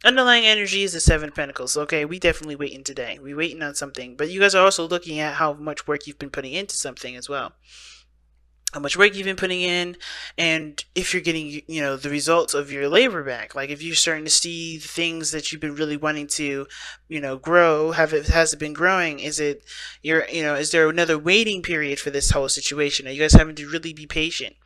Underlying energy is the Seven of Pentacles. Okay, we definitely waiting today. We waiting on something, but you guys are also looking at how much work you've been putting into something as well. How much work you've been putting in, and if you're getting, the results of your labor back. Like if you're starting to see the things that you've been really wanting to, grow. Has it been growing? Is it is there another waiting period for this whole situation? Are you guys having to really be patient?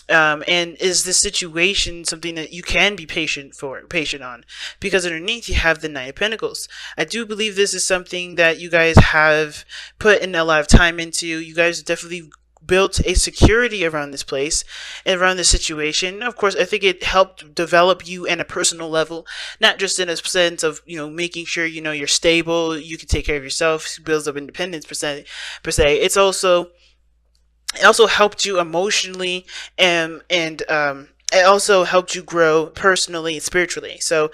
And is this situation something that you can be patient on? Because underneath you have the Nine of Pentacles. I do believe this is something that you guys have put in a lot of time into. You guys definitely built a security around this place and around this situation. Of course, I think it helped develop you in a personal level, not just in a sense of, making sure, you're stable, you can take care of yourself, builds up independence per se. It also helped you emotionally, and it also helped you grow personally and spiritually. So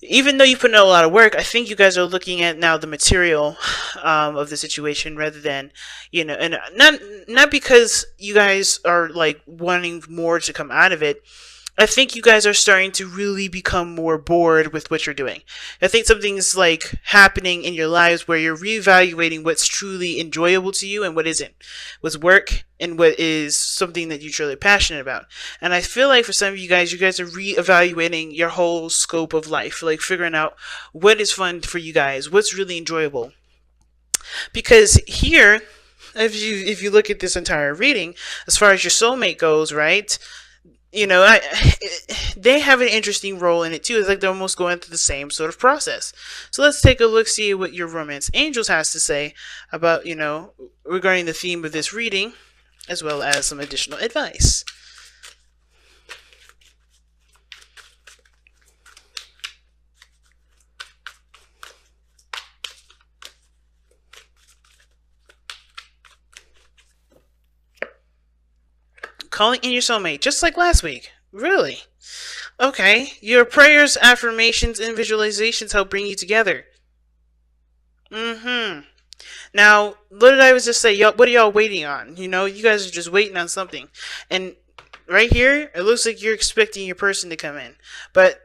even though you put in a lot of work, I think you guys are looking at now the material of the situation rather than, and not because you guys are like wanting more to come out of it. I think you guys are starting to really become more bored with what you're doing. I think something's like happening in your lives where you're reevaluating what's truly enjoyable to you and what isn't, what's work and what is something that you're truly passionate about. And I feel like for some of you guys are reevaluating your whole scope of life, like figuring out what is fun for you guys, what's really enjoyable. Because here, if you look at this entire reading, as far as your soulmate goes, right? They have an interesting role in it too. It's like they're almost going through the same sort of process. So let's take a look, see what your romance angels has to say about, regarding the theme of this reading, as well as some additional advice. Calling in your soulmate, just like last week. Really? Okay. Your prayers, affirmations, and visualizations help bring you together. Now, what did I just say? What are y'all waiting on? You guys are just waiting on something. And right here, it looks like you're expecting your person to come in. But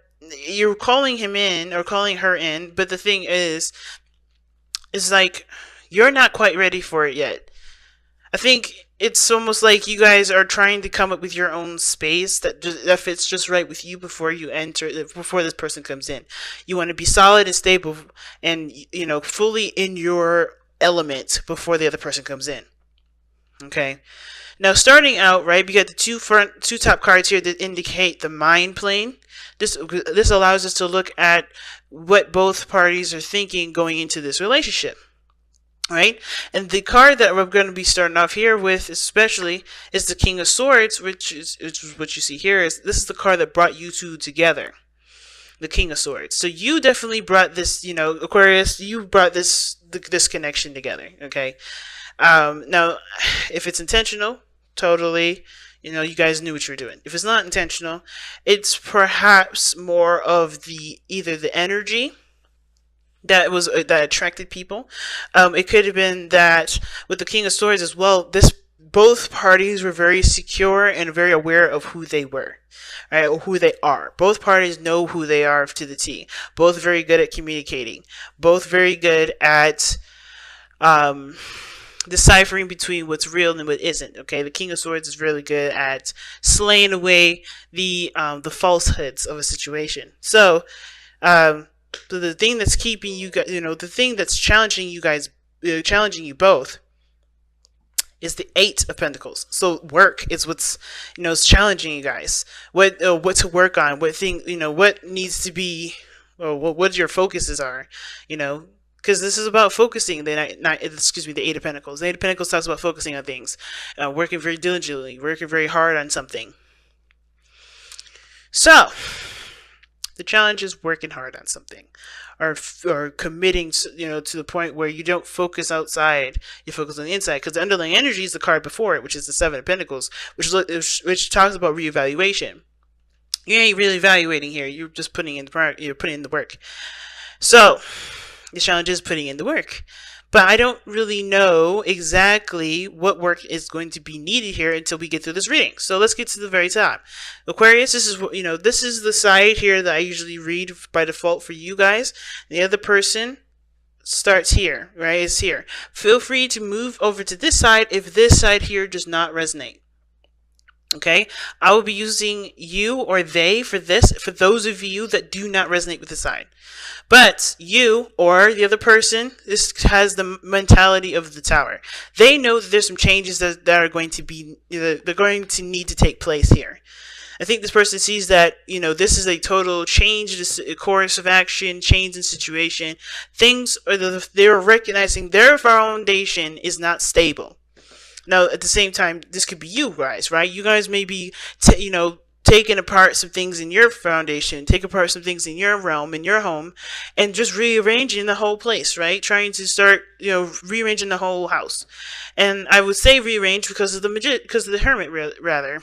you're calling him in or calling her in. But the thing is like, you're not quite ready for it yet. I think it's almost like you guys are trying to come up with your own space that fits just right with you before this person comes in. You want to be solid and stable and, fully in your element before the other person comes in. Okay. Now, starting out, right, we got the two top cards here that indicate the mind plane. This allows us to look at what both parties are thinking going into this relationship. Right? And the card that we're going to be starting off here with especially is the King of Swords, which is what you see here. This is the card that brought you two together. The King of Swords. So you definitely brought this, Aquarius, you brought this connection together, okay? Now, if it's intentional, totally, you guys knew what you were doing. If it's not intentional, it's perhaps more of either the energy that attracted people. It could have been that with the King of Swords as well, both parties were very secure and very aware of who they were, right, or who they are. Both parties know who they are to the T. Both very good at communicating. Both very good at deciphering between what's real and what isn't. Okay, the King of Swords is really good at slaying away the falsehoods of a situation. So the thing that's keeping you guys, the thing that's challenging you guys, challenging you both, is the Eight of Pentacles. So work is what's, is challenging you guys. What to work on, what needs to be, or what your focuses are, because this is about focusing. The Eight of Pentacles. The Eight of Pentacles talks about focusing on things, working very diligently, working very hard on something. So the challenge is working hard on something, or committing, to the point where you don't focus outside, you focus on the inside. Because the underlying energy is the card before it, which is the Seven of Pentacles, which talks about reevaluation. You ain't really evaluating here. You're just putting in the work. So The challenge is putting in the work. But I don't really know exactly what work is going to be needed here until we get through this reading. So let's get to the very top. Aquarius, this is this is the side here that I usually read by default for you guys. The other person starts here, right? Is here. Feel free to move over to this side if this side here does not resonate. Okay, I will be using you or they for this, for those of you that do not resonate with the side. But you or the other person, this has the mentality of the Tower. They know that there's some changes that are going to be, they're going to need to take place here. I think this person sees that, this is a total change, a course of action, change in situation. Things, or they're recognizing their foundation is not stable. Now, at the same time, this could be you guys, right? You guys may be, taking apart some things in your foundation, take apart some things in your realm, in your home, and just rearranging the whole place, right? Trying to start, rearranging the whole house. And I would say rearrange because of the Hermit, rather.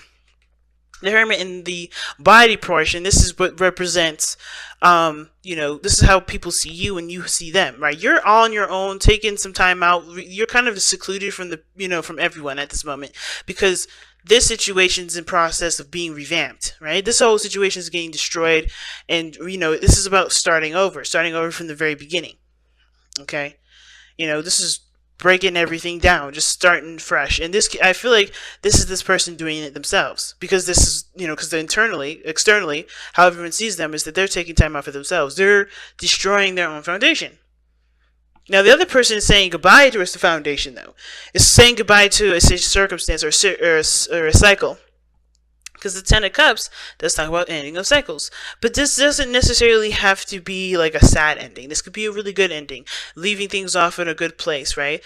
The Hermit in the body portion, this is what represents, this is how people see you and you see them, right? You're on your own, taking some time out. You're kind of secluded from from everyone at this moment because this situation is in process of being revamped, right? This whole situation is getting destroyed, and this is about starting over from the very beginning. Okay, this is breaking everything down, just starting fresh. And I feel like this is this person doing it themselves, because this is, because externally, how everyone sees them is that they're taking time out for themselves. They're destroying their own foundation. Now, the other person is saying goodbye to the foundation, though. Is saying goodbye to a circumstance or a cycle. Because the Ten of Cups does talk about ending of cycles. But this doesn't necessarily have to be like a sad ending. This could be a really good ending. Leaving things off in a good place, right?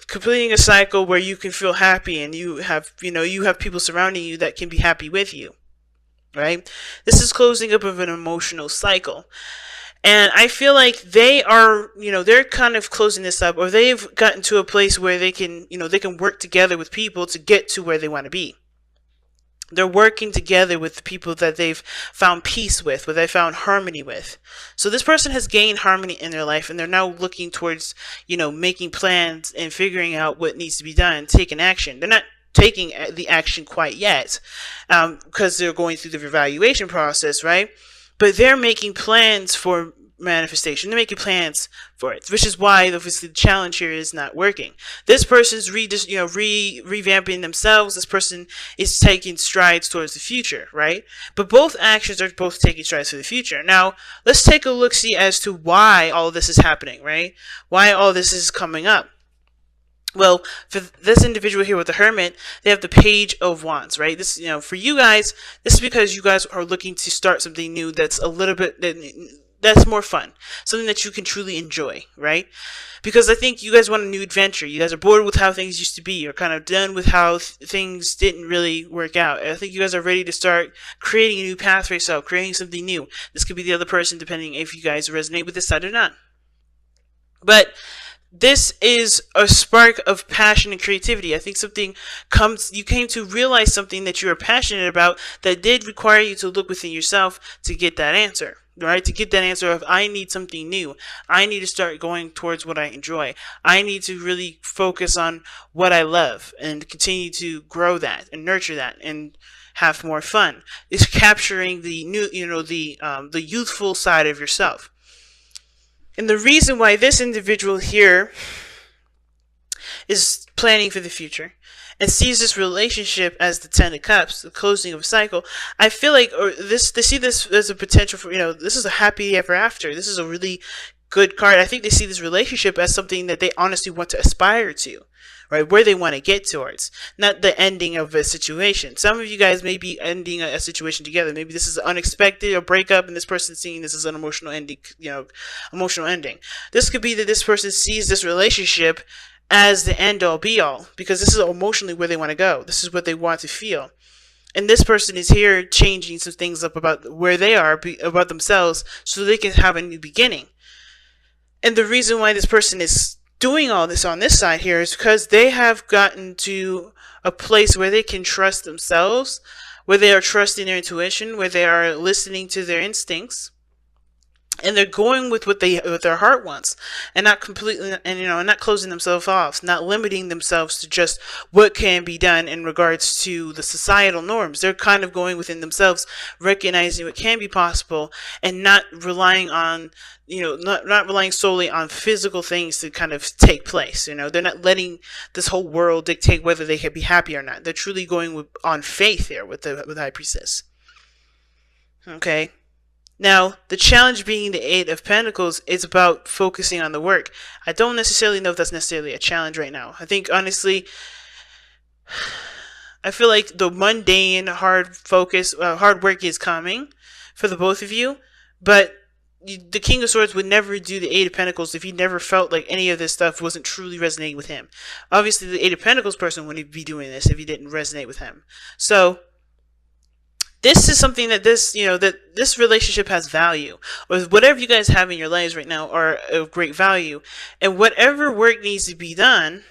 Completing a cycle where you can feel happy and you have people surrounding you that can be happy with you, right? This is closing up of an emotional cycle. And I feel like they are, they're kind of closing this up, or they've gotten to a place where they can, they can work together with people to get to where they want to be. They're working together with the people that they've found peace with, where they found harmony with. So this person has gained harmony in their life, and they're now looking towards, making plans and figuring out what needs to be done, taking action. They're not taking the action quite yet, because they're going through the evaluation process, right? But they're making plans for manifestation. They're making plans for it, which is why obviously the challenge here is not working. This person's revamping themselves. This person is taking strides towards the future, right? But both actions are both taking strides for the future. Now, let's take a look-see as to why all of this is happening, right? Why all this is coming up. Well, for this individual here with the Hermit, they have the Page of Wands, right? This, for you guys, this is because you guys are looking to start something new that's a little bit, that's more fun. Something that you can truly enjoy, right? Because I think you guys want a new adventure. You guys are bored with how things used to be. You're kind of done with how things didn't really work out. I think you guys are ready to start creating a new path for yourself, creating something new. This could be the other person, depending if you guys resonate with this side or not. But this is a spark of passion and creativity. I think you came to realize something that you are passionate about that did require you to look within yourself to get that answer, right? To get that answer of, I need something new. I need to start going towards what I enjoy. I need to really focus on what I love and continue to grow that and nurture that and have more fun. It's capturing the new, the youthful side of yourself. And the reason why this individual here is planning for the future and sees this relationship as the Ten of Cups, the closing of a cycle, I feel like, they see this as a potential for, this is a happy ever after. This is a really good card. I think they see this relationship as something that they honestly want to aspire to, right? Where they want to get towards, not the ending of a situation. Some of you guys may be ending a situation together. Maybe this is unexpected, a breakup, and this person's seeing this as an emotional ending, emotional ending. This could be that this person sees this relationship as the end all be all, because this is emotionally where they want to go. This is what they want to feel. And this person is here changing some things up about where they are, about themselves, so they can have a new beginning. And the reason why this person is doing all this on this side here is because they have gotten to a place where they can trust themselves, where they are trusting their intuition, where they are listening to their instincts, and they're going with what their heart wants, and not completely, and not closing themselves off, not limiting themselves to just what can be done in regards to the societal norms. They're kind of going within themselves, recognizing what can be possible, and not relying on, not relying solely on physical things to kind of take place. They're not letting this whole world dictate whether they can be happy or not. They're truly going on faith there with the High Priestess. Okay. Now, the challenge being the Eight of Pentacles is about focusing on the work. I don't necessarily know if that's necessarily a challenge right now. I think, honestly, I feel like the mundane, hard work is coming for the both of you, but the King of Swords would never do the Eight of Pentacles if he never felt like any of this stuff wasn't truly resonating with him. Obviously, the Eight of Pentacles person wouldn't be doing this if he didn't resonate with him. So, this is something that this relationship has value, or whatever you guys have in your lives right now are of great value, and whatever work needs to be done,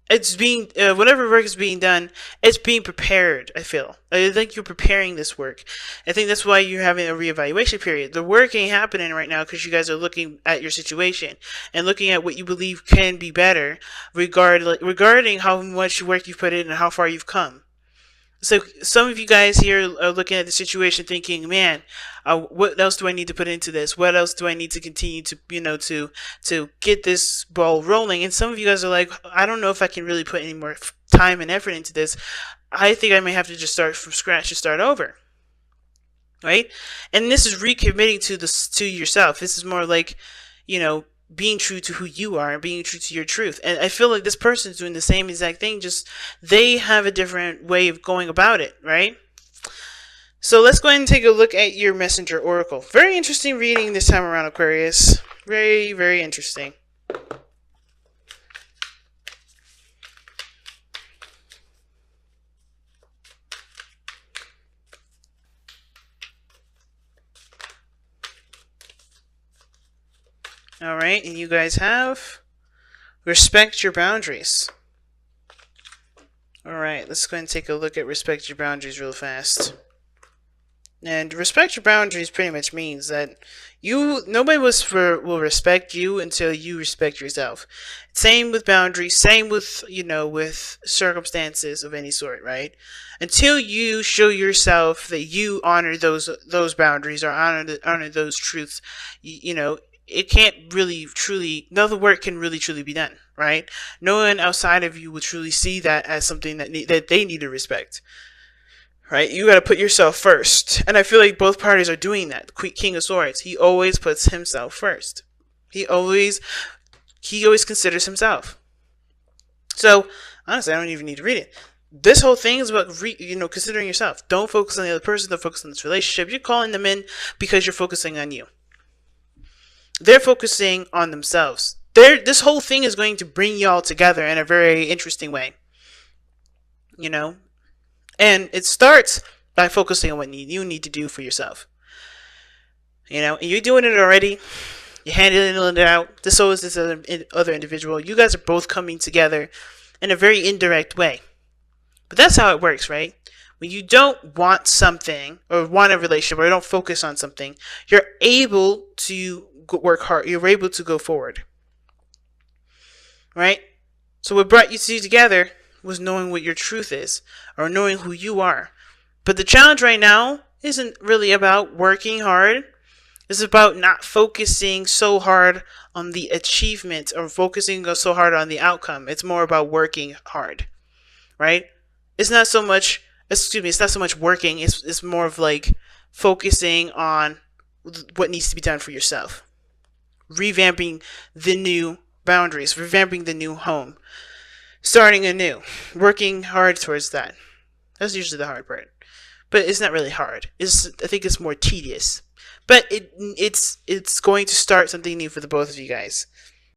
whatever work is being done, it's being prepared. I think you're preparing this work. I think that's why you're having a reevaluation period. The work ain't happening right now because you guys are looking at your situation and looking at what you believe can be better regarding how much work you've put in and how far you've come. So some of you guys here are looking at the situation thinking, man, what else do I need to put into this? What else do I need to continue to, to get this ball rolling? And some of you guys are like, I don't know if I can really put any more time and effort into this. I think I may have to just start from scratch and start over. Right? And this is recommitting to yourself. This is more like, being true to who you are and being true to your truth. And I feel like this person is doing the same exact thing, just they have a different way of going about it, right? So let's go ahead and take a look at your messenger oracle. Very interesting reading this time around, Aquarius. Very, very interesting. Alright, and you guys have respect your boundaries. Alright, let's go ahead and take a look at respect your boundaries real fast. And respect your boundaries pretty much means that nobody will respect you until you respect yourself. Same with boundaries, same with, with circumstances of any sort, right? Until you show yourself that you honor those boundaries or honor those truths, it can't really truly, no other work can really truly be done, right? No one outside of you will truly see that as something that they need to respect, right? You got to put yourself first. And I feel like both parties are doing that. The King of Swords, he always puts himself first. He always considers himself. So, honestly, I don't even need to read it. This whole thing is about, considering yourself. Don't focus on the other person. Don't focus on this relationship. You're calling them in because you're focusing on you. They're focusing on themselves. This whole thing is going to bring y'all together in a very interesting way. And it starts by focusing on what you need to do for yourself. And you're doing it already. You're handling it out. So is this other individual. You guys are both coming together in a very indirect way. But that's how it works, right? When you don't want something or want a relationship or don't focus on something, you're able to work hard. You're able to go forward. Right? So what brought you two together was knowing what your truth is or knowing who you are. But the challenge right now isn't really about working hard. It's about not focusing so hard on the achievement or focusing so hard on the outcome. It's more about working hard. Right? It's not so much working. It's more of like focusing on what needs to be done for yourself. Revamping the new boundaries, revamping the new home, starting anew, working hard towards that. That's usually the hard part, but it's not really hard. I think it's more tedious, but it's going to start something new for the both of you guys.